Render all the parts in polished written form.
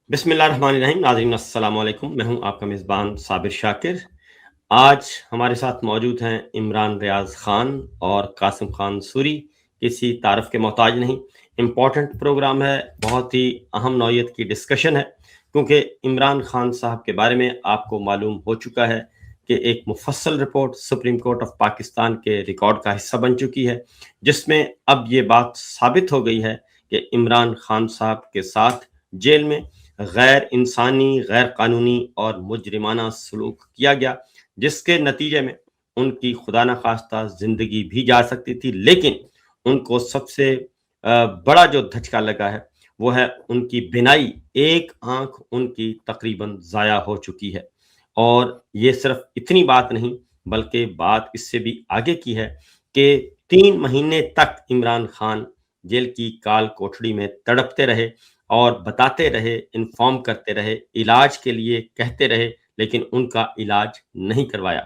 बिस्मिल्लाहिर्रहमानिर्रहीम। नाज़रीन अस्सलाम वालेकुम। मैं हूं आपका मेज़बान साबिर शाकिर। आज हमारे साथ मौजूद हैं इमरान रियाज़ ख़ान और कासिम ख़ान सूरी। किसी तारफ़ के मोहताज नहीं। इम्पोर्टेंट प्रोग्राम है, बहुत ही अहम नौइयत की डिस्कशन है, क्योंकि इमरान ख़ान साहब के बारे में आपको मालूम हो चुका है कि एक मुफस्सल report supreme court of Pakistan के रिकॉर्ड का हिस्सा बन चुकी है, जिसमें अब ये बात साबित हो गई है कि इमरान ख़ान साहब के साथ जेल में गैर इंसानी, गैर कानूनी और मुजरिमाना सलूक किया गया, जिसके नतीजे में उनकी खुदा न खास्ता ज़िंदगी भी जा सकती थी। लेकिन उनको सबसे बड़ा जो धचका लगा है, वो है उनकी बिनाई। एक आँख उनकी तकरीबन ज़ाया हो चुकी है। और ये सिर्फ़ इतनी बात नहीं, बल्कि बात इससे भी आगे की है कि 3 महीने तक इमरान खान जेल की काल कोठड़ी में तड़पते रहे और बताते रहे, इन्फॉर्म करते रहे, इलाज के लिए कहते रहे, लेकिन उनका इलाज नहीं करवाया।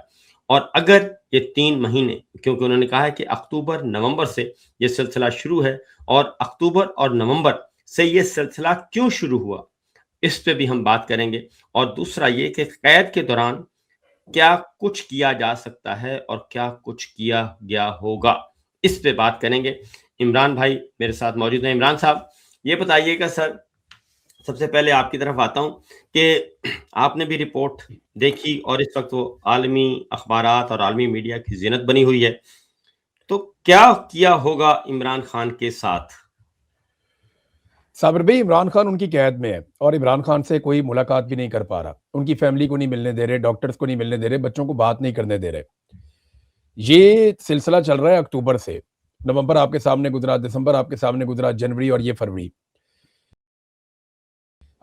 और अगर ये 3 महीने, क्योंकि उन्होंने कहा है कि अक्टूबर-नवंबर से ये सिलसिला शुरू है, और अक्टूबर और नवंबर से ये सिलसिला क्यों शुरू हुआ, इस पे भी हम बात करेंगे। और दूसरा ये कि कैद के दौरान क्या कुछ किया जा सकता है और क्या कुछ किया गया होगा, इस पे बात करेंगे। इमरान भाई मेरे साथ मौजूद हैं। इमरान साहब, ये बताइएगा सर, सबसे पहले आपकी तरफ आता हूँ कि आपने भी रिपोर्ट देखी और इस वक़्त वो आलमी अखबारात और आलमी मीडिया की ज़ीनत बनी हुई है। तो क्या किया होगा इमरान खान के साथ? साबिर भाई, इमरान खान उनकी कैद में है और इमरान खान से कोई मुलाकात भी नहीं कर पा रहा। उनकी फैमिली को नहीं मिलने दे रहे, डॉक्टर्स को नहीं मिलने दे रहे, बच्चों को बात नहीं करने दे रहे। ये सिलसिला चल रहा है अक्टूबर से। नवंबर आपके सामने गुजरा, दिसंबर आपके सामने गुजरा, जनवरी और ये फरवरी।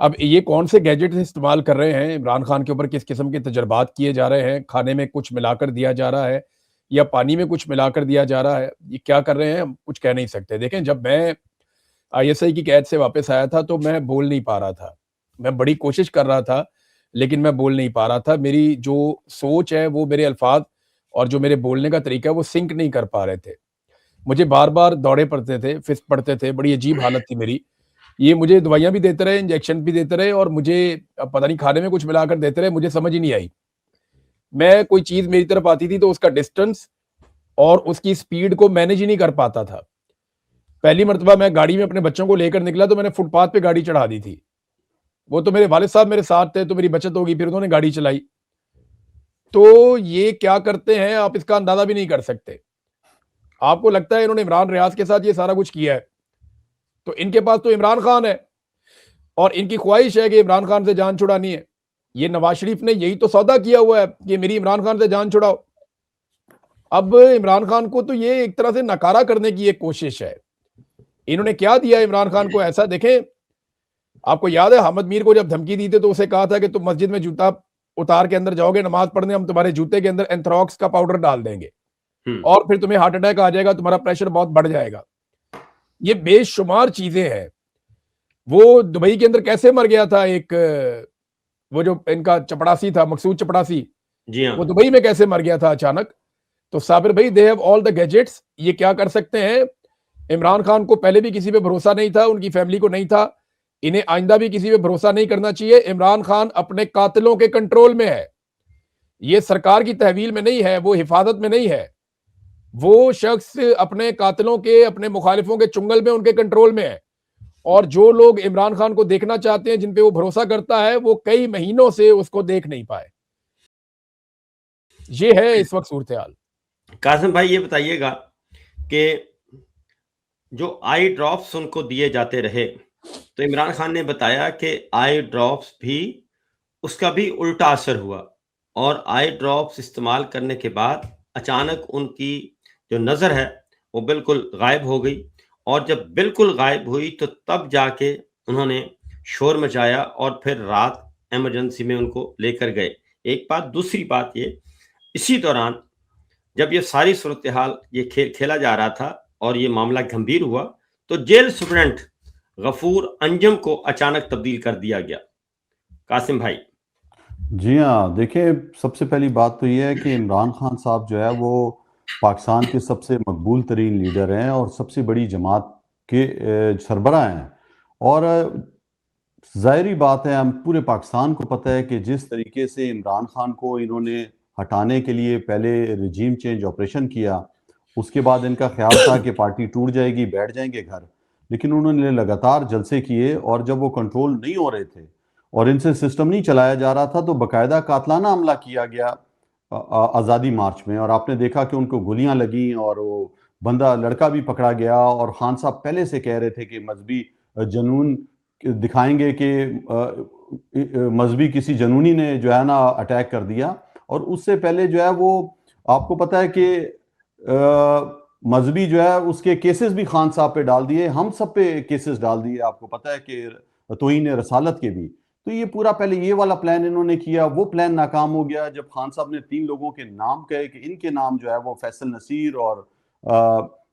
अब ये कौन से गैजेट्स इस्तेमाल कर रहे हैं, इमरान खान के ऊपर किस किस्म के तजर्बात किए जा रहे हैं, खाने में कुछ मिलाकर दिया जा रहा है या पानी में कुछ मिलाकर दिया जा रहा है, ये क्या कर रहे हैं हम कुछ कह नहीं सकते। देखें, जब मैं आईएसआई की कैद से वापस आया था तो मैं बोल नहीं पा रहा था। मैं बड़ी कोशिश कर रहा था, लेकिन मैं बोल नहीं पा रहा था। मेरी जो सोच है, वो मेरे अल्फाज़ और जो मेरे बोलने का तरीका है, वो सिंक नहीं कर पा रहे थे। मुझे बार-बार दौरे पड़ते थे, फिस्ट पड़ते थे, बड़ी अजीब हालत थी मेरी। ये मुझे दवाइयाँ भी देते रहे, इंजेक्शन भी देते रहे और मुझे पता नहीं खाने में कुछ मिलाकर देते रहे, मुझे समझ ही नहीं आई। मैं कोई चीज़ मेरी तरफ आती थी तो उसका डिस्टेंस और उसकी स्पीड को मैनेज ही नहीं कर पाता था। पहली मर्तबा मैं गाड़ी में अपने बच्चों को लेकर निकला तो मैंने फुटपाथ पे गाड़ी चढ़ा दी थी। वो तो मेरे वालिद साहब मेरे साथ थे तो मेरी बचत हो गई, फिर उन्होंने गाड़ी चलाई। तो ये क्या करते हैं आप इसका अंदाजा भी नहीं कर सकते। आपको लगता है इन्होंने इमरान रियाज के साथ ये सारा कुछ किया है, तो इनके पास तो इमरान खान है और इनकी ख्वाहिश है कि इमरान खान से जान छुड़ानी है। ये नवाज शरीफ ने यही तो सौदा किया हुआ है कि मेरी इमरान खान से जान छुड़ाओ। अब इमरान खान को तो ये एक तरह से नकारा करने की एक कोशिश है। इन्होंने क्या दिया इमरान खान को ऐसा, देखें, आपको याद है हामिद मीर को जब धमकी दी थी तो उसे कहा था कि तुम मस्जिद में जूता उतार के अंदर जाओगे नमाज पढ़ने, हम तुम्हारे जूते के अंदर एंथ्रॉक्स का पाउडर डाल देंगे हुँ। और फिर तुम्हें हार्ट अटैक आ जाएगा, तुम्हारा प्रेशर बहुत बढ़ जाएगा। ये बेशुमार चीजें हैं। वो दुबई के अंदर कैसे मर गया था एक, वो जो इनका चपड़ासी था, मकसूद चपड़ासी, जी वो हाँ। दुबई में कैसे मर गया था अचानक। तो साबिर भाई, they have all the gadgets. ये क्या कर सकते हैं। इमरान खान को पहले भी किसी पे भरोसा नहीं था, उनकी फैमिली को नहीं था, इन्हें आइंदा भी किसी पे भरोसा नहीं करना चाहिए। इमरान खान अपने कातिलों के कंट्रोल में है। ये सरकार की तहवील में नहीं है, वो हिफाजत में नहीं है। वो शख्स अपने कातिलों के, अपने मुखालिफों के चुंगल में, उनके कंट्रोल में है। और जो लोग इमरान खान को देखना चाहते हैं, जिन पे वो भरोसा करता है, वो कई महीनों से उसको देख नहीं पाए। ये है इस वक्त सूरत हाल। कासिम भाई, ये बताइएगा कि जो आई ड्रॉप्स उनको दिए जाते रहे, तो इमरान खान ने बताया कि आई ड्रॉप्स भी, उसका भी उल्टा असर हुआ, और आई ड्रॉप्स इस्तेमाल करने के बाद अचानक उनकी जो नज़र है वो बिल्कुल गायब हो गई। और जब बिल्कुल गायब हुई तो तब जाके उन्होंने शोर मचाया और फिर रात इमरजेंसी में उनको लेकर गए। एक बात, दूसरी बात ये, इसी दौरान जब ये सारी सूरत हाल ये खेल खेला जा रहा था और ये मामला गंभीर हुआ, तो जेल सुप्रेंट गफूर अंजम को अचानक तब्दील कर दिया गया। कासिम भाई। जी हाँ, देखिए, सबसे पहली बात तो ये है कि इमरान खान साहब जो है वो पाकिस्तान के सबसे मकबूल तरीन लीडर हैं और सबसे बड़ी जमात के सरबराह हैं। और जाहिर बात है, हम पूरे पाकिस्तान को पता है कि जिस तरीके से इमरान खान को इन्होंने हटाने के लिए पहले रिजीम चेंज ऑपरेशन किया, उसके बाद इनका ख्याल था कि पार्टी टूट जाएगी, बैठ जाएंगे घर, लेकिन उन्होंने लगातार जलसे किए और जब वो कंट्रोल नहीं हो रहे थे और इनसे सिस्टम नहीं चलाया जा रहा था तो बाकायदा कातलाना हमला किया गया आज़ादी मार्च में। और आपने देखा कि उनको गोलियां लगी और वो बंदा लड़का भी पकड़ा गया। और खान साहब पहले से कह रहे थे कि मजहबी जुनून दिखाएंगे कि मजहबी किसी जनूनी ने जो है ना अटैक कर दिया। और उससे पहले जो है वो आपको पता है कि मजहबी जो है उसके केसेस भी खान साहब पे डाल दिए, हम सब पे केसेस डाल दिए, आपको पता है कि तौहीन रसालत के भी। तो ये पूरा पहले ये वाला प्लान इन्होंने किया, वो प्लान नाकाम हो गया जब खान साहब ने 3 लोगों के नाम कहे कि इनके नाम जो है वो फैसल नसीर और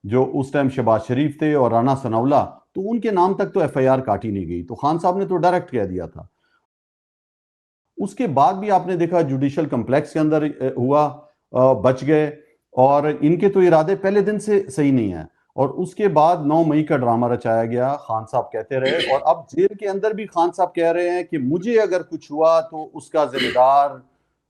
जो उस टाइम शहबाज शरीफ थे और राना सनाउल्लाह, तो उनके नाम तक तो एफआईआर काटी नहीं गई। तो खान साहब ने तो डायरेक्ट कह दिया था। उसके बाद भी आपने देखा जुडिशल कम्प्लेक्स के अंदर हुआ, बच गए। और इनके तो इरादे पहले दिन से सही नहीं है। और उसके बाद 9 मई का ड्रामा रचाया गया, खान साहब कहते रहे। और अब जेल के अंदर भी खान साहब कह रहे हैं कि मुझे अगर कुछ हुआ तो उसका जिम्मेदार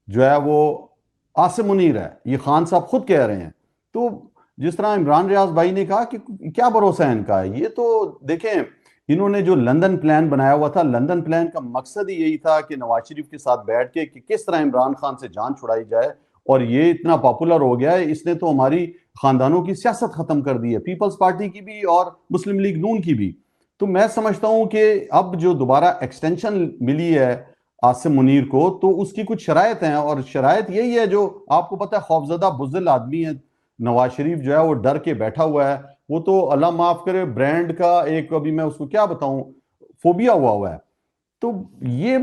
जो है वो आसिम मुनीर है। ये खान साहब खुद कह रहे हैं। तो जिस तरह इमरान रियाज भाई ने कहा कि क्या भरोसा है इनका, ये तो देखें इन्होंने जो लंदन प्लान बनाया हुआ था, लंदन प्लान का मकसद ही यही था कि नवाज शरीफ के साथ बैठ के कि किस तरह इमरान खान से जान छुड़ाई जाए। और ये इतना पॉपुलर हो गया है, इसने तो हमारी खानदानों की सियासत खत्म कर दी है, पीपल्स पार्टी की भी और मुस्लिम लीग नून की भी। तो मैं समझता हूं कि अब जो दोबारा एक्सटेंशन मिली है आसिम मुनीर को, तो उसकी कुछ शराइत हैं। और शराइत यही है, जो आपको पता है खौफजदा बुज़दिल आदमी है नवाज शरीफ, जो है वो डर के बैठा हुआ है। वो तो अल्लाह माफ करे ब्रांड का एक, अभी मैं उसको क्या बताऊं, फोबिया हुआ है। तो ये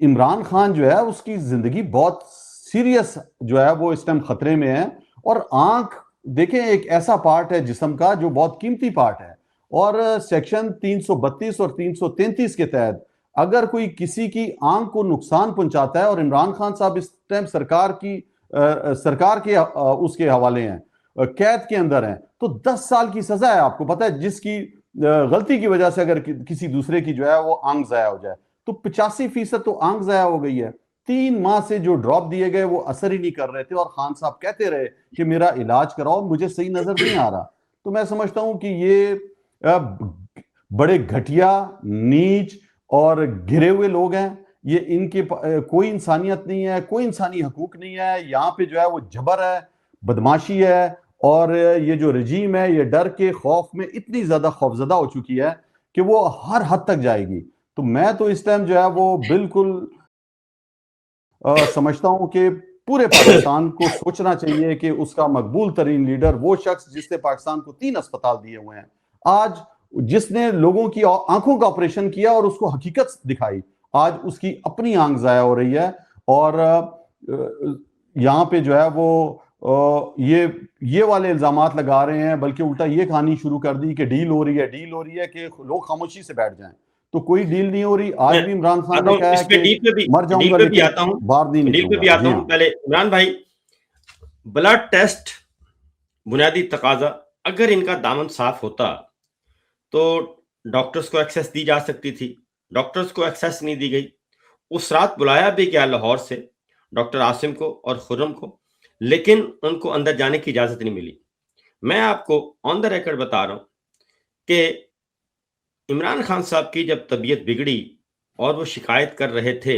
इमरान खान जो है उसकी जिंदगी बहुत सीरियस जो है वो इस टाइम खतरे में है। और आंख देखें, एक ऐसा पार्ट है जिस्म का जो बहुत कीमती पार्ट है। और सेक्शन 332 और 333 के तहत अगर कोई किसी की आंख को नुकसान पहुंचाता है, और इमरान खान साहब इस टाइम सरकार के उसके हवाले हैं, कैद के अंदर हैं, तो 10 साल की सजा है। आपको पता है जिसकी गलती की वजह से अगर किसी दूसरे की जो है वो आंख जाया हो जाए, तो 85% तो आंख जाया हो गई है। 3 माह से जो ड्रॉप दिए गए वो असर ही नहीं कर रहे थे। और खान साहब कहते रहे कि मेरा इलाज कराओ, मुझे सही नजर नहीं आ रहा। तो मैं समझता हूं कि ये बड़े घटिया, नीच और गिरे हुए लोग हैं। ये इनके कोई इंसानियत नहीं है, कोई इंसानी हकूक नहीं है। यहाँ पे जो है वो जबर है, बदमाशी है। और ये जो रजीम है ये डर के खौफ में इतनी ज्यादा खौफजदा हो चुकी है कि वो हर हद तक जाएगी। तो मैं तो इस टाइम जो है वो बिल्कुल समझता हूं कि पूरे पाकिस्तान को सोचना चाहिए कि उसका मकबूल तरीन लीडर, वो शख्स जिसने पाकिस्तान को 3 अस्पताल दिए हुए हैं, आज जिसने लोगों की आंखों का ऑपरेशन किया और उसको हकीकत दिखाई, आज उसकी अपनी आंख जाया हो रही है। और यहाँ पे जो है वो ये वाले इल्जामात लगा रहे हैं, बल्कि उल्टा ये कहानी शुरू कर दी कि डील हो रही है कि लोग खामोशी से बैठ जाएं। तो कोई डील नहीं हो रही। आज भी इमरान खान ने कहा है कि मर जाऊंगा लेकिन बाहर नहीं निकलूंगा। जी हाँ। पहले इमरान भाई, ब्लड टेस्ट बुनियादी तकाजा, अगर इनका दामन साफ होता तो डॉक्टर्स को एक्सेस दी जा सकती थी। डॉक्टर्स को एक्सेस नहीं दी गई। उस रात बुलाया भी गया लाहौर से डॉक्टर आसिम को और खुर्रम को, लेकिन उनको अंदर जाने की इजाजत नहीं मिली। मैं आपको ऑन द रिकॉर्ड बता रहा हूं कि इमरान खान साहब की जब तबीयत बिगड़ी और वो शिकायत कर रहे थे,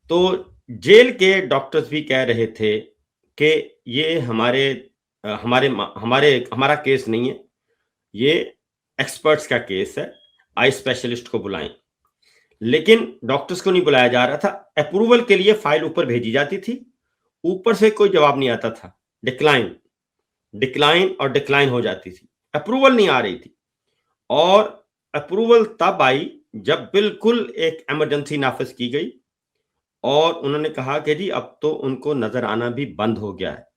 तो जेल के डॉक्टर्स भी कह रहे थे कि ये हमारा केस नहीं है, ये एक्सपर्ट्स का केस है, आई स्पेशलिस्ट को बुलाएं। लेकिन डॉक्टर्स को नहीं बुलाया जा रहा था। अप्रूवल के लिए फाइल ऊपर भेजी जाती थी, ऊपर से कोई जवाब नहीं आता था। डिक्लाइन हो जाती थी, अप्रूवल नहीं आ रही थी। और अप्रूवल तब आई जब बिल्कुल एक इमरजेंसी नाफिज की गई और उन्होंने कहा कि जी अब तो उनको नजर आना भी बंद हो गया है।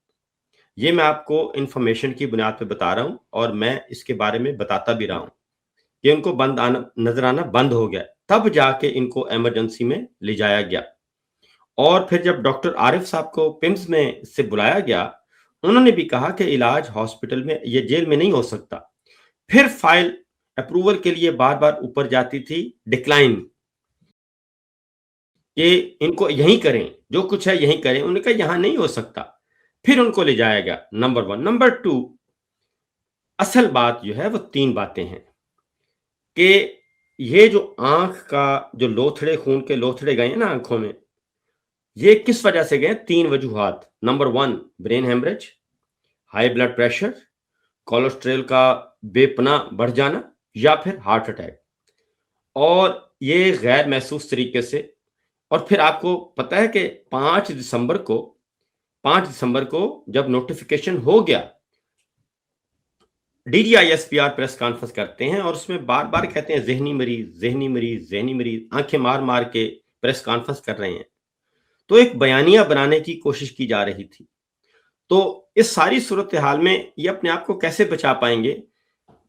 ये मैं आपको इंफॉर्मेशन की बुनियाद पे बता रहा हूं और मैं इसके बारे में बताता भी रहा हूं कि उनको नजर आना बंद हो गया। तब जाके इनको इमरजेंसी में ले जाया गया। और फिर जब डॉक्टर आरिफ साहब को पिम्स में से बुलाया गया, उन्होंने भी कहा कि इलाज हॉस्पिटल में, ये जेल में नहीं हो सकता। फिर फाइल अप्रूवल के लिए बार बार ऊपर जाती थी, डिक्लाइन कि इनको यहीं करें, जो कुछ है यहीं करें। उन्होंने कहा यहाँ नहीं हो सकता। फिर उनको ले जाया गया, नंबर 1। नंबर 2, असल बात जो है वो 3 बातें हैं कि ये जो आँख का जो लोथड़े, खून के लोथड़े गए हैं ना आँखों में, ये किस वजह से गए? 3 वजूहात। Number 1, brain haemorrhage, high blood pressure, cholesterol का बेपनाह बढ़ जाना, या फिर हार्ट अटैक। और ये गैर महसूस तरीके से। और फिर आपको पता है कि 5 दिसंबर को जब नोटिफिकेशन हो गया, DGISPR प्रेस कॉन्फ्रेंस करते हैं और उसमें बार-बार कहते हैं ज़हनी मरीज, ज़हनी मरीज, ज़हनी मरीज, आंखें मार-मार के प्रेस कॉन्फ्रेंस कर रहे हैं। तो एक बयानिया बनाने की कोशिश की जा रही थी। तो इस सारी सूरत हाल में ये अपने आप को कैसे बचा पाएंगे?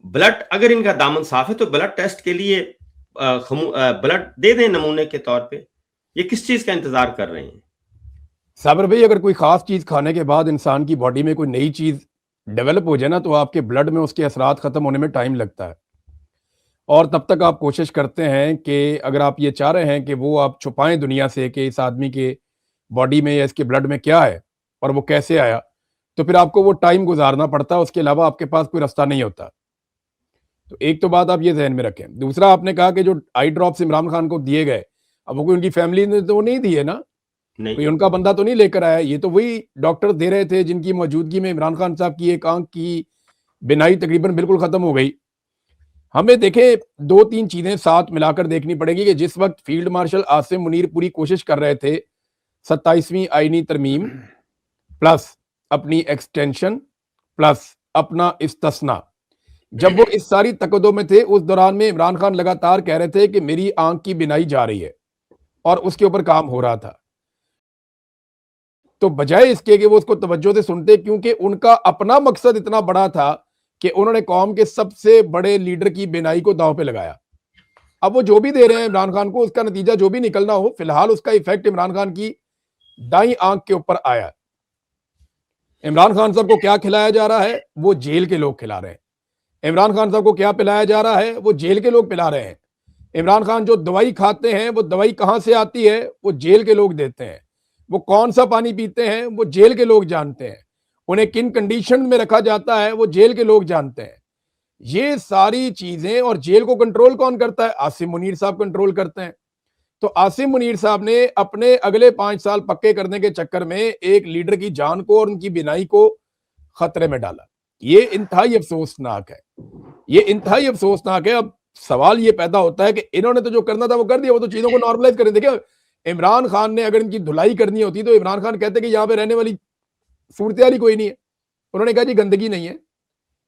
ब्लड, अगर इनका दामन साफ है तो ब्लड टेस्ट के लिए ब्लड दे दें नमूने के तौर पे। ये किस चीज का इंतजार कर रहे हैं? साबिर भाई, अगर कोई खास चीज खाने के बाद इंसान की बॉडी में कोई नई चीज डेवलप हो जाए ना, तो आपके ब्लड में उसके असरात खत्म होने में टाइम लगता है। और तब तक आप कोशिश करते हैं कि अगर आप ये चाह रहे हैं कि वो आप छुपाएं दुनिया से कि इस आदमी के बॉडी में या इसके ब्लड में क्या है और वो कैसे आया, तो फिर आपको वो टाइम गुजारना पड़ता है। उसके अलावा आपके पास कोई रास्ता नहीं होता। तो एक तो बात आप ये ज़हन में रखें। दूसरा, आपने कहा कि जो आई ड्रॉप्स इमरान खान को दिए गए, अब वो कोई उनकी फैमिली ने तो नहीं दिए ना, नहीं। कोई उनका बंदा तो नहीं लेकर आया। ये तो वही डॉक्टर दे रहे थे जिनकी मौजूदगी में इमरान खान साहब की एक आंख की बिनाई तकरीबन बिल्कुल खत्म हो गई। हमें देखें, 2-3 चीजें साथ मिलाकर देखनी पड़ेगी कि जिस वक्त फील्ड मार्शल आसिम मुनीर पूरी कोशिश कर रहे थे 27वीं आईनी तरमीम प्लस अपनी एक्सटेंशन प्लस अपना इस्तिस्ना, जब वो इस सारी तकदों में थे, उस दौरान में इमरान खान लगातार कह रहे थे कि मेरी आंख की बिनाई जा रही है और उसके ऊपर काम हो रहा था। तो बजाय इसके कि वो उसको तवज्जो से सुनते, क्योंकि उनका अपना मकसद इतना बड़ा था कि उन्होंने कौम के सबसे बड़े लीडर की बिनाई को दांव पे लगाया। अब वो जो भी दे रहे हैं इमरान खान को, उसका नतीजा जो भी निकलना हो, फिलहाल उसका इफेक्ट इमरान खान की दाई आंख के ऊपर आया। इमरान खान साहब को क्या खिलाया जा रहा है, वो जेल के लोग खिला रहे हैं। इमरान खान साहब को क्या पिलाया जा रहा है, वो जेल के लोग पिला रहे हैं। इमरान खान जो दवाई खाते हैं, वो दवाई कहां से आती है, वो जेल के लोग देते हैं। वो कौन सा पानी पीते हैं, वो जेल के लोग जानते हैं। उन्हें किन कंडीशन में रखा जाता है, वो जेल के लोग जानते हैं। ये सारी चीजें, और जेल को कंट्रोल कौन करता है? आसिम मुनीर साहब कंट्रोल करते हैं। तो आसिम मुनीर साहब ने अपने अगले 5 साल पक्के करने के चक्कर में एक लीडर की जान को और उनकी बिनाई को खतरे में डाला। ये इंतहाई अफसोसनाक है, ये इंतहाई अफसोसनाक है। अब सवाल ये पैदा होता है कि इन्होंने तो जो करना था वो कर दिया, वो तो चीजों को नॉर्मलाइज कर दिया। इमरान खान ने अगर इनकी धुलाई करनी होती तो इमरान खान कहते कि यहाँ पे रहने वाली सूरत ही कोई नहीं है। उन्होंने कहा जी गंदगी नहीं है,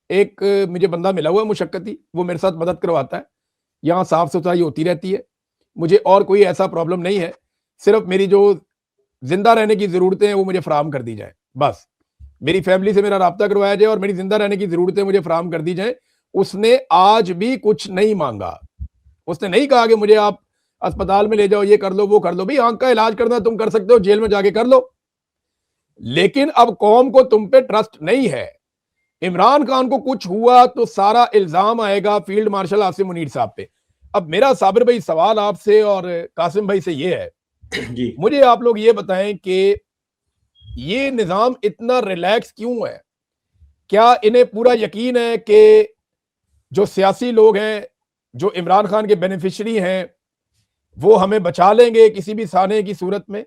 एक मुझे बंदा मिला हुआ है मुशक्कती, वो मेरे साथ मदद करवाता है, यहाँ साफ सफाई होती रहती है, मुझे और कोई ऐसा प्रॉब्लम नहीं है, सिर्फ मेरी जो जिंदा रहने की जरूरतें हैं वो मुझे फराम कर दी जाए, बस मेरी फैमिली से मेरा राब्ता करवाया जाए और मेरी जिंदा रहने की जरूरतें मुझे फराम कर दी जाए। उसने आज भी कुछ नहीं मांगा। उसने नहीं कहा कि मुझे आप अस्पताल में ले जाओ, ये कर लो, वो कर लो। भाई आंख का इलाज करना तुम कर सकते हो, जेल में जाके कर लो, लेकिन अब कौम को तुम पे ट्रस्ट नहीं है। इमरान खान को कुछ हुआ तो सारा इल्जाम आएगा फील्ड मार्शल आसिम मुनीर साहब पे। अब मेरा साबिर भाई सवाल आपसे और कासिम भाई से ये है जी। मुझे आप लोग ये बताएं कि ये निजाम इतना रिलैक्स क्यों है? क्या इन्हें पूरा यकीन है कि जो सियासी लोग हैं, जो इमरान खान के बेनिफिशियरी हैं, वो हमें बचा लेंगे किसी भी साने की सूरत में?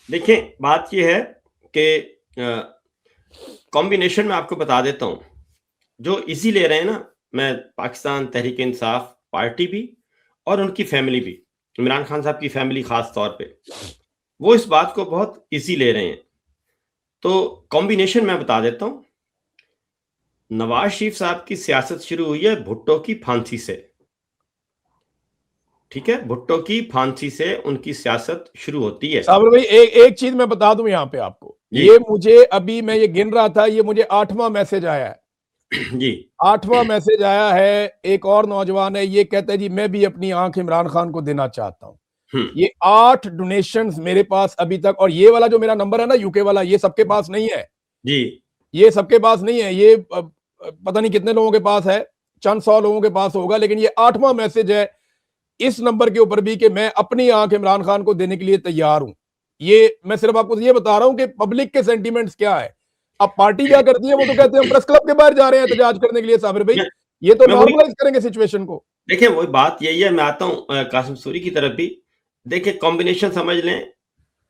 देखिए, बात ये है कि कॉम्बिनेशन में आपको बता देता हूं, जो इजी ले रहे हैं ना, मैं पाकिस्तान तहरीक इंसाफ पार्टी भी और उनकी फैमिली भी, इमरान खान साहब की फैमिली खास तौर पे, वो इस बात को बहुत इजी ले रहे हैं। तो कॉम्बिनेशन मैं बता देता हूं। नवाज शरीफ साहब की सियासत शुरू हुई है भुट्टो की फांसी से। ठीक है, भुट्टो की फांसी से उनकी सियासत शुरू होती है। साबिर भाई एक चीज मैं बता दूं यहां पे आपको, ये मुझे अभी मैं ये गिन रहा था, ये मुझे 8वां मैसेज आया है जी। 8वां मैसेज आया है। एक और नौजवान है, ये कहता है जी मैं भी अपनी आंख इमरान खान को देना चाहता हूं। ये 8 डोनेशंस मेरे पास अभी तक, और ये वाला जो मेरा नंबर है ना यूके वाला, ये सबके पास नहीं है जी, ये सबके पास नहीं है, ये पता नहीं कितने लोगों के पास है, चंद 100 लोगों के पास होगा, लेकिन ये 8वां मैसेज है इस नंबर के ऊपर भी कि मैं अपनी आंख इमरान खान को देने के लिए तैयार हूं। ये मैं सिर्फ आपको ये बता रहा हूं कि पब्लिक के सेंटीमेंट्स क्या है। अब पार्टी क्या करती है, वो तो कहते हैं हम प्रेस क्लब के बाहर जा रहे हैं एहतजाज करने के लिए। साबिर भाई, मैं ये तो मैं वही नॉर्मलाइज करेंगे सिचुएशन को। देखिए, वही बात यही है। मैं आता हूँ कासिम सूरी की तरफ भी। देखिए, कॉम्बिनेशन समझ लें।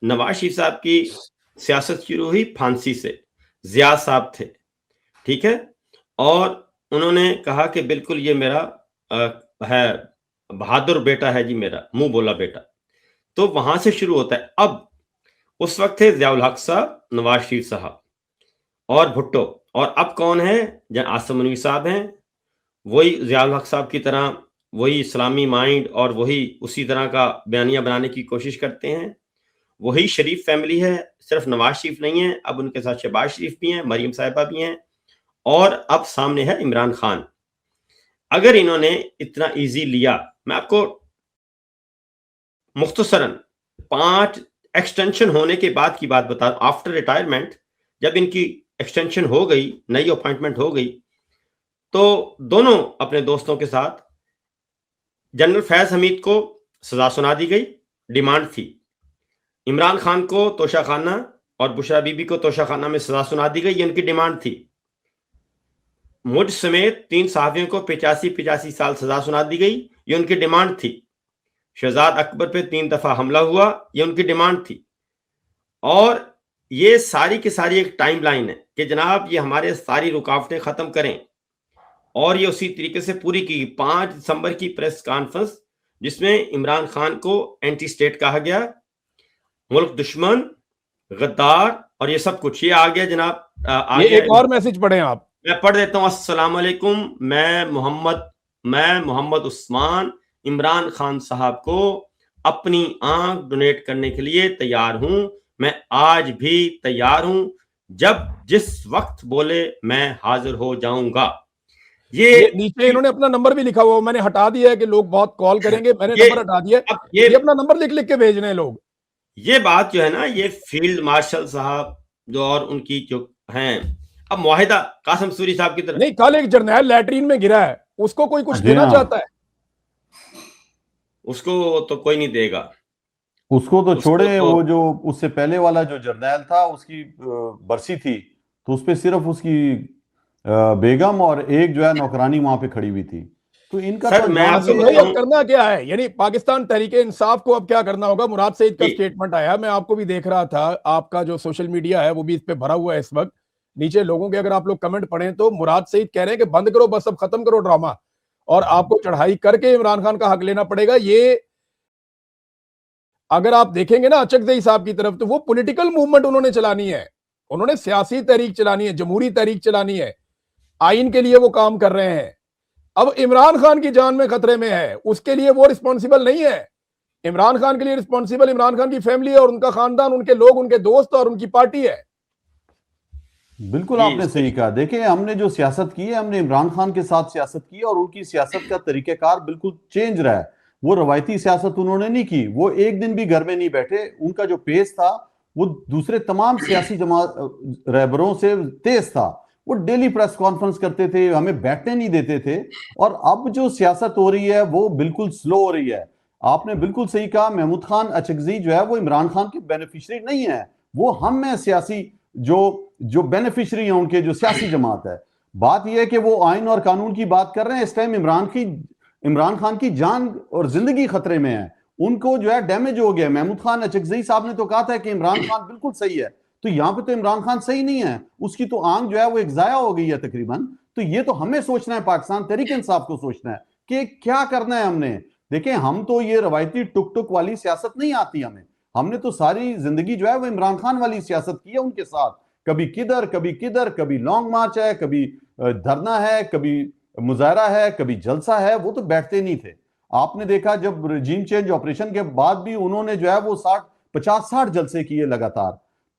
नवाज शरीफ साहब की सियासत शुरू हुई फांसी से। जिया साहब थे, ठीक है, और उन्होंने कहा कि बिल्कुल ये मेरा है, बहादुर बेटा है जी, मेरा मुंह बोला बेटा। तो वहां से शुरू होता है। अब उस वक्त थे जियाउल हक साहब, नवाज शरीफ साहब और भुट्टो। और अब कौन है? आसिम मुनीर साहब हैं। वही जियाउल हक साहब की तरह वही इस्लामी माइंड और वही उसी तरह का बयानिया बनाने की कोशिश करते हैं। वही शरीफ फैमिली है, सिर्फ नवाज शरीफ नहीं है, अब उनके साथ शहबाज शरीफ भी हैं, मरीम साहिबा भी हैं, और अब सामने है इमरान खान। अगर इन्होंने इतना इजी लिया, मैं आपको मुख्तसरन 5 एक्सटेंशन होने के बाद की बात बता। आफ्टर रिटायरमेंट जब इनकी एक्सटेंशन हो गई, नई अपॉइंटमेंट हो गई, तो दोनों अपने दोस्तों के साथ जनरल फैज हमीद को सजा सुना दी गई। डिमांड थी इमरान खान को तोशाखाना और बुशरा बीबी को तोशाखाना में सजा सुना दी गई, ये उनकी डिमांड थी। मुझ समेत 3 सहाफियों को 85 साल सजा सुना दी गई, ये उनकी डिमांड थी। शहजाद अकबर पे 3 दफा हमला हुआ, ये उनकी डिमांड थी। और ये सारी की सारी एक टाइमलाइन है कि जनाब ये हमारे सारी रुकावटें खत्म करें, और ये उसी तरीके से पूरी की। 5 दिसंबर की प्रेस कॉन्फ्रेंस जिसमें इमरान खान को एंटी स्टेट कहा गया, मुल्क दुश्मन, गद्दार और ये सब कुछ, ये आ गया जनाब। ये एक और मैसेज पढ़ें आप। मैं पढ़ देता हूँ। अस्सलाम वालेकुम, मैं मोहम्मद उस्मान इमरान खान साहब को अपनी आंख डोनेट करने के लिए तैयार हूं। मैं आज भी तैयार हूं, जब जिस वक्त बोले मैं हाजिर हो जाऊंगा। ये नीचे इन्होंने अपना नंबर भी लिखा हुआ, मैंने हटा दिया है कि लोग बहुत कॉल करेंगे, मैंने नंबर हटा दिया। अब ये अपना नंबर लिख लिख के भेज रहे हैं लोग। ये बात जो है ना, ये फील्ड मार्शल साहब जो और उनकी जो हैं, अब मुआहिदा कासिम सूरी साहब की तरह नहीं, कल एक जर्नैल लैट्रीन में गिरा है, उसको कोई कुछ देना चाहता है? उसको तो कोई नहीं देगा। उसको तो छोड़े, वो जो उससे पहले वाला जो जर्नैल था उसकी बरसी थी, तो उसपे सिर्फ उसकी बेगम और एक जो है नौकरानी वहां पे खड़ी हुई थी। तो इनका सर, तो मैं आपको भाई अब करना क्या है, यानी पाकिस्तान तहरीके इंसाफ को अब क्या करना होगा? मुराद सईद का स्टेटमेंट आया, मैं आपको भी देख रहा था, आपका जो सोशल मीडिया है वो भी इस पे भरा हुआ है इस वक्त। नीचे लोगों के अगर आप लोग कमेंट पढ़ें तो मुराद सईद कह रहे हैं कि बंद करो बस, अब खत्म करो ड्रामा, और आपको चढ़ाई करके इमरान खान का हक लेना पड़ेगा। ये अगर आप देखेंगे ना अचकज़ई साहब की तरफ, तो वो पॉलिटिकल मूवमेंट उन्होंने चलानी है, उन्होंने सियासी तहरीक चलानी है, जमहूरी तहरीक चलानी है, आइन के लिए वो काम कर रहे हैं। अब इमरान खान की जान में खतरे में है, उसके लिए वो रिस्पॉन्सिबल नहीं है। इमरान खान के लिए रिस्पॉन्सिबल इमरान खान की फैमिली है और उनका खानदान, उनके लोग, उनके दोस्त और उनकी पार्टी है। बिल्कुल आपने सही कहा। देखिए, हमने जो सियासत की है, हमने इमरान खान के साथ सियासत की और उनकी सियासत का तरीकेकार बिल्कुल चेंज रहा है। वो रवायती सियासत उन्होंने नहीं की, वो एक दिन भी घर में नहीं बैठे। उनका जो पेस था वो दूसरे तमाम सियासी जमात रहबरों से तेज था। वो डेली प्रेस कॉन्फ्रेंस करते थे, हमें बैठने नहीं देते थे। और अब जो सियासत हो रही है वो बिल्कुल स्लो हो रही है। आपने बिल्कुल सही कहा, महमूद खान अचकज़ई जो है वो इमरान खान के बेनिफिशियरी नहीं है, वो हम में सियासी जो बेनिफिशियरी है उनके, जो सियासी जमात है। बात यह है कि वो आइन और कानून की बात कर रहे हैं। इस टाइम इमरान खान की जान और जिंदगी खतरे में है, उनको जो है डैमेज हो गया। महमूद खान अचकज़ई साहब ने तो कहा था कि इमरान खान बिल्कुल सही है, तो यहां पे तो इमरान खान सही नहीं है, उसकी तो आंख जो है वो एक जाया हो गई है तकरीबन। तो ये तो हमें सोचना है, पाकिस्तान तहरीक इंसाफ को सोचना है कि क्या करना है हमने। देखें, हम तो ये रवायती टुक टुक वाली सियासत नहीं आती हमें, हमने तो सारी जिंदगी जो है वो इमरान खान वाली सियासत की है उनके साथ। कभी किधर, कभी किधर, कभी लॉन्ग मार्च है, कभी धरना है, कभी मुजाहरा है, कभी जलसा है। वो तो बैठते नहीं थे। आपने देखा जब रजीम चेंज ऑपरेशन के बाद भी उन्होंने जो है वो 50-60 जलसे किए लगातार।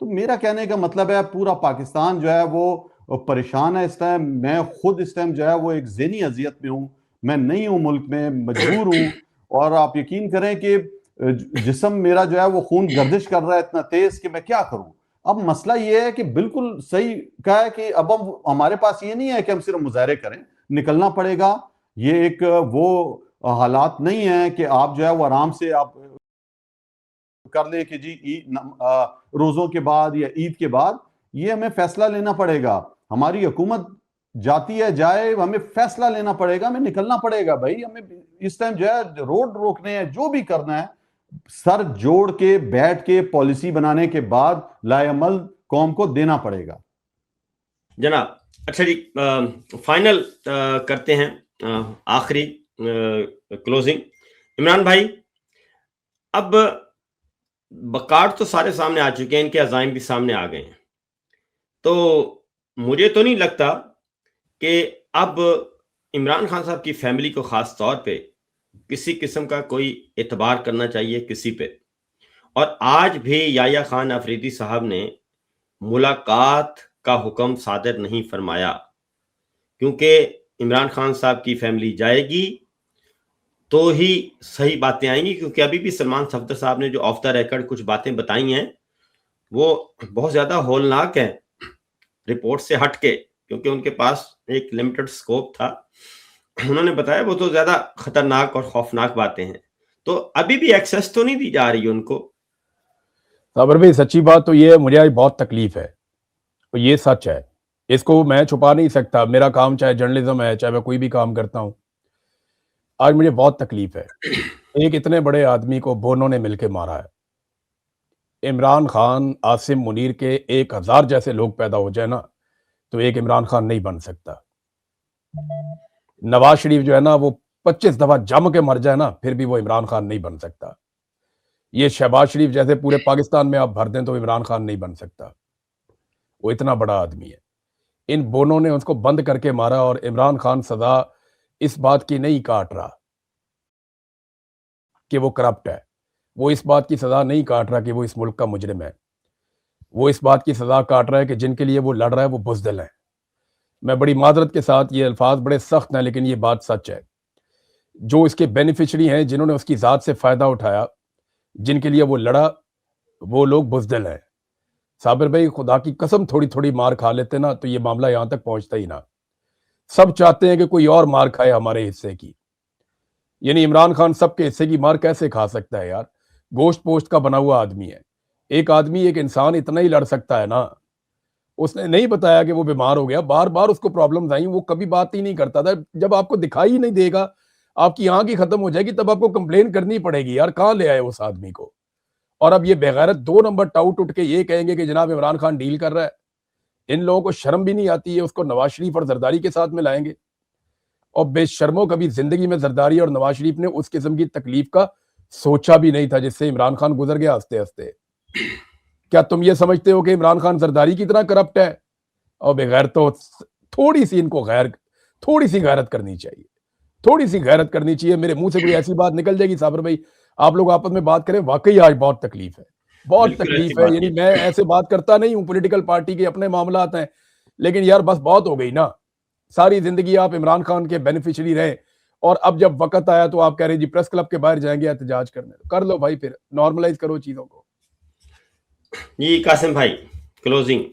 तो मेरा कहने का मतलब है, पूरा पाकिस्तान जो है वो परेशान है इस टाइम। मैं खुद इस टाइम जो है वो एक ज़हनी अजियत में हूँ, मैं नहीं हूँ मुल्क में, मजबूर हूँ। और आप यकीन करें कि जिस्म मेरा जो है वो खून गर्दिश कर रहा है इतना तेज कि मैं क्या करूं। अब मसला ये है कि बिल्कुल सही कहा है कि अब हमारे पास ये नहीं है कि हम सिर्फ मुजाहरे करें, निकलना पड़ेगा। ये एक वो हालात नहीं है कि आप जो है वो आराम से आप कर ले कि जी रोजों के बाद या ईद के बाद। ये हमें फैसला लेना पड़ेगा। हमारी हुकूमत जाती है जाए, हमें फैसला लेना पड़ेगा, हमें निकलना पड़ेगा भाई। हमें इस टाइम जो है रोड रोकने हैं, जो भी करना है, सर जोड़ के बैठ के पॉलिसी बनाने के बाद लाएअमल कौम को देना पड़ेगा। जनाब, अच्छा जी, फाइनल करते हैं, आखिरी क्लोजिंग। इमरान भाई, अब बकाट तो सारे सामने आ चुके हैं, इनके अज़ाइम भी सामने आ गए हैं, तो मुझे तो नहीं लगता कि अब इमरान खान साहब की फैमिली को ख़ास तौर पे किसी किस्म का कोई एतबार करना चाहिए किसी पे। और आज भी याह्या खान अफरीदी साहब ने मुलाकात का हुक्म सादर नहीं फरमाया, क्योंकि इमरान खान साहब की फैमिली जाएगी तो ही सही बातें आएंगी। क्योंकि अभी भी सलमान सफदर साहब ने जो ऑफ द रिकॉर्ड कुछ बातें बताई हैं वो बहुत ज़्यादा होलनाक हैं रिपोर्ट से हट के, क्योंकि उनके पास एक लिमिटेड स्कोप था। उन्होंने बताया वो तो ज़्यादा खतरनाक और खौफनाक बातें हैं, तो अभी भी एक्सेस तो नहीं दी जा रही उनको। साबर भाई, सच्ची बात तो ये है, मुझे आज बहुत तकलीफ है, तो ये सच है, इसको मैं छुपा नहीं सकता। मेरा काम चाहे जर्नलिज्म है, चाहे मैं कोई भी काम करता हूं, आज मुझे बहुत तकलीफ है। एक इतने बड़े आदमी को बोनों ने मिलकर मारा है। इमरान खान, आसिम मुनीर के 1000 जैसे लोग पैदा हो जाए ना, तो एक इमरान खान नहीं बन सकता। नवाज शरीफ जो है ना, वो 25 दफा जम के मर जाए ना, फिर भी वो इमरान खान नहीं बन सकता। ये शहबाज शरीफ जैसे पूरे पाकिस्तान में आप भर दें तो इमरान खान नहीं बन सकता। वो इतना बड़ा आदमी है। इन बोनों ने उसको बंद करके मारा, और इमरान खान सजा इस बात की नहीं काट रहा कि वो करप्ट है। वो इस बात की सजा नहीं काट रहा कि वो इस मुल्क का मुजरिम है। वो इस बात की सजा काट रहा है कि जिनके लिए वो लड़ रहा है वो बुज़दिल हैं। मैं बड़ी मादरत के साथ, ये अल्फाज बड़े सख्त हैं, लेकिन ये बात सच है। जो इसके बेनिफिशरी हैं, जिन्होंने उसकी ज़ात से फ़ायदा उठाया, जिनके लिए वो लड़ा, वो लोग बुज़दिल हैं। साबिर भाई, खुदा की कसम, थोड़ी-थोड़ी मार खा लेते ना, तो ये मामला यहाँ तक पहुँचता ही ना। सब चाहते हैं कि कोई और मार खाए हमारे हिस्से की। यानी इमरान खान सबके हिस्से की मार कैसे खा सकता है यार? गोश्त पोश्त का बना हुआ आदमी है। एक आदमी, एक इंसान इतना ही लड़ सकता है ना। उसने नहीं बताया कि वो बीमार हो गया, बार-बार उसको प्रॉब्लम्स आई, वो कभी बात ही नहीं करता था। जब आपको दिखाई ही नहीं देगा, आपकी आँख ही खत्म हो जाएगी, तब आपको कंप्लेन करनी पड़ेगी यार, कहाँ ले आए उस आदमी को? और अब ये बेगैरत 2 नंबर टाउट उठ के ये कहेंगे कि जनाब इमरान खान डील कर रहा है। इन लोगों को शर्म भी नहीं आती है, उसको नवाज शरीफ और जरदारी के साथ मिलाएंगे। और बेशर्मों, कभी जिंदगी में जरदारी और नवाज शरीफ ने उस किस्म की तकलीफ का सोचा भी नहीं था जिससे इमरान खान गुजर गया हंसते हंसते। क्या तुम ये समझते हो कि इमरान खान जरदारी की तरह करप्ट है? और बगैर तो थोड़ी सी इनको थोड़ी सी गैरत करनी चाहिए, थोड़ी सी गैरत करनी चाहिए। मेरे मुंह से कोई ऐसी बात निकल जाएगी साबर भाई, आप लोग आपस में बात करें, वाकई आज बहुत तकलीफ है, बहुत बिल्कुल ऐसी तकलीफ है। बात यानी नहीं। मैं ऐसे बात करता नहीं हूँ, पॉलिटिकल पार्टी के अपने मामला आते हैं, लेकिन यार बस बहुत हो गई ना। सारी जिंदगी आप इमरान खान के बेनिफिशियरी रहे, और अब जब वक्त आया तो आप कह रहे जी प्रेस क्लब के बाहर जाएंगे एहतजाज करने। कर लो भाई, फिर नॉर्मलाइज करो चीजों को। जी कासिम भाई, क्लोजिंग।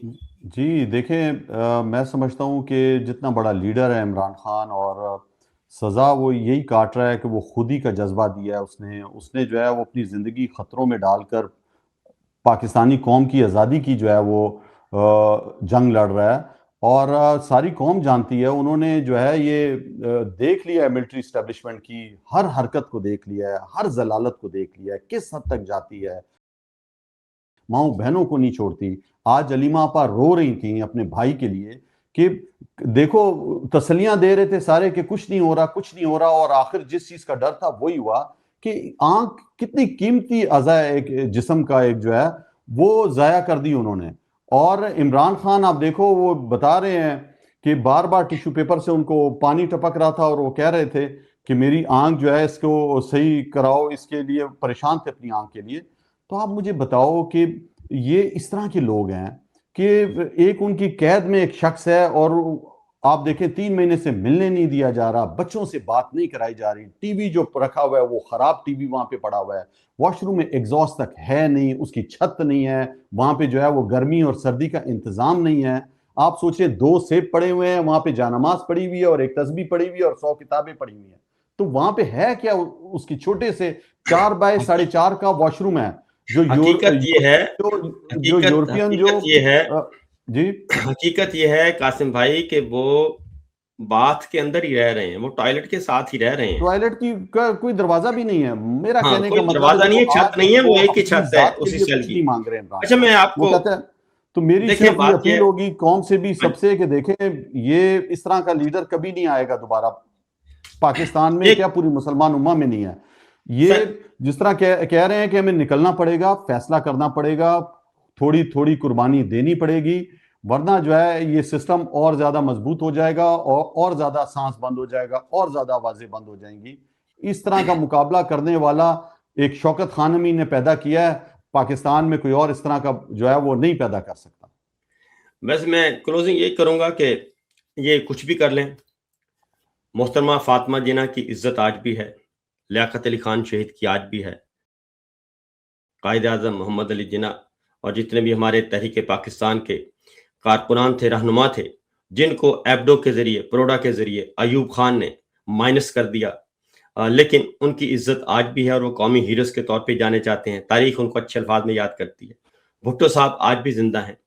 जी देखें, मैं समझता हूँ कि जितना बड़ा लीडर है इमरान खान, और सज़ा वो यही काट रहा है कि वो खुद ही का जज्बा दिया है उसने। उसने जो है वो अपनी ज़िंदगी ख़तरों में डालकर पाकिस्तानी कौम की आज़ादी की जो है वो जंग लड़ रहा है। और सारी कौम जानती है, उन्होंने जो है ये देख लिया है, मिलिट्री इस्टेब्लिशमेंट की हर हरकत को देख लिया है, हर जलालत को देख लिया है, किस हद तक जाती है, माओ बहनों को नहीं छोड़ती। आज अलीमा आपा रो रही थी अपने भाई के लिए कि देखो, तसलियां दे रहे थे सारे कि कुछ नहीं हो रहा, कुछ नहीं हो रहा, और आखिर जिस चीज का डर था वही हुआ कि आंख कितनी कीमती अज़ा है एक जिस्म का, एक जो है वो जाया कर दी उन्होंने। और इमरान खान आप देखो, वो बता रहे हैं कि बार बार टिश्यू पेपर से उनको पानी टपक रहा था, और वो कह रहे थे कि मेरी आंख जो है इसको सही कराओ, इसके लिए परेशान थे अपनी आंख के लिए। तो आप मुझे बताओ कि ये इस तरह के लोग हैं कि एक उनकी कैद में एक शख्स है, और आप देखें 3 महीने से मिलने नहीं दिया जा रहा, बच्चों से बात नहीं कराई जा रही, टीवी जो रखा हुआ है वो खराब टीवी वहां पे पड़ा हुआ है, वॉशरूम में एग्जॉस्ट तक है नहीं, उसकी छत नहीं है, वहां पे जो है वो गर्मी और सर्दी का इंतजाम नहीं है। आप सोचिए, 2 सेब पड़े हुए हैं वहां पे, जानमाज पड़ी हुई है और एक तस्बीह पड़ी हुई है और 100 किताबें पड़ी हुई हैं। तो वहां पे है क्या, उसकी छोटे से 4 बाय 4.5 का वॉशरूम है। जो हकीकत ये है, जो यूरोपियन जो हकीकत ये है, जी हकीकत ये है कासिम भाई कि वो बाथ के अंदर ही रह रहे हैं, वो टॉयलेट के साथ ही रह रहे हैं। टॉयलेट की कोई दरवाजा भी नहीं है। मेरा हाँ, कहने कोई का मतलब दरवाजा नहीं है, छत आज नहीं है, वो एक ही अपनी छत है जात के उसी लिए सेल कुछ की। नहीं मांग रहे हैं इमरान अच्छा, खान। मैं वो आपको कहते हैं, तो मेरी देखिए सिर्फ ये बात अपील ये होगी कौम से भी सबसे कि देखें, ये इस तरह का लीडर कभी नहीं आएगा दोबारा पाकिस्तान में, ये क्या पूरी मुसलमान उम्मा में नहीं है। ये सर, जिस तरह कह रहे हैं कि हमें निकलना पड़ेगा, फैसला करना पड़ेगा, थोड़ी थोड़ी कुर्बानी देनी पड़ेगी, वरना जो है ये सिस्टम और ज्यादा मजबूत हो जाएगा और ज्यादा सांस बंद हो जाएगा और ज्यादा आवाजें बंद हो जाएंगी। इस तरह का मुकाबला करने वाला एक शौकत खानमी ने पैदा किया है, पाकिस्तान में कोई और इस तरह का जो है वो नहीं पैदा कर सकता। बस मैं क्लोजिंग ये करूंगा कि ये कुछ भी कर लें, मोहतरमा फातिमा जिन्ना की इज्जत आज भी है, लियाकत अली खान शहीद की आज भी है, कायद आज़म मोहम्मद अली जिन्ना और जितने भी हमारे तहरीक पाकिस्तान के कारकुनान थे, रहनुमा थे, जिनको एब्डो के जरिए, प्रोडा के जरिए अयूब खान ने माइनस कर दिया, लेकिन उनकी इज्जत आज भी है और वो कौमी हीरोज के तौर पे जाने जाते हैं। तारीख उनको अच्छे अल्फाज में याद करती है। भुट्टो साहब आज भी जिंदा हैं।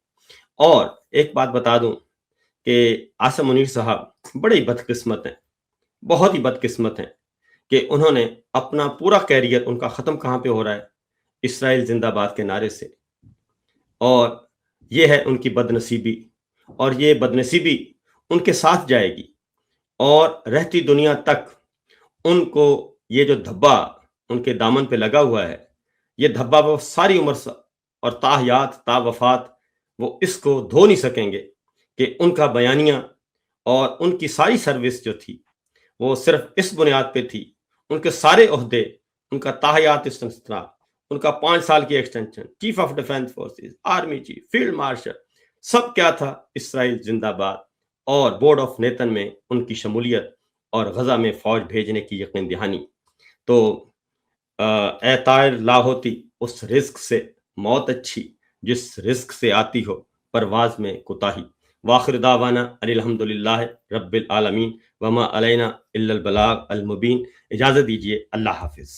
और एक बात बता दूं कि आसम मुनीर साहब बड़े ही बदकिस्मत हैं, बहुत ही बदकिस्मत हैं कि उन्होंने अपना पूरा कैरियर, उनका ख़त्म कहाँ पे हो रहा है, इसराइल जिंदाबाद के नारे से। और ये है उनकी बदनसीबी, और ये बदनसीबी उनके साथ जाएगी और रहती दुनिया तक उनको ये जो धब्बा उनके दामन पे लगा हुआ है, ये धब्बा वो सारी उम्र और ताहयात तावफात वो इसको धो नहीं सकेंगे कि उनका बयानिया और उनकी सारी सर्विस जो थी वो सिर्फ इस बुनियाद पे थी, उनके सारे ओहदे, उनका ताहयात इस्तेमाल, उनका 5 साल की extension, chief of defence forces, army chief, field marshal, सब क्या था, इसराइल जिंदाबाद, और बोर्ड ऑफ नेतन में उनकी शमूलियत और गजा में फौज भेजने की यकीन दहानी। तो ए तायर ला होती उस रिस्क से मौत अच्छी जिस रिस्क से आती हो परवाज में कुताही। वाखिर दावाना अनिल हम्दुलिल्लाह रब्बिल आलमीन वमा अलैना इल्लल बलाग अल मुबीन। इजाजत दीजिए, अल्लाह हाफिज।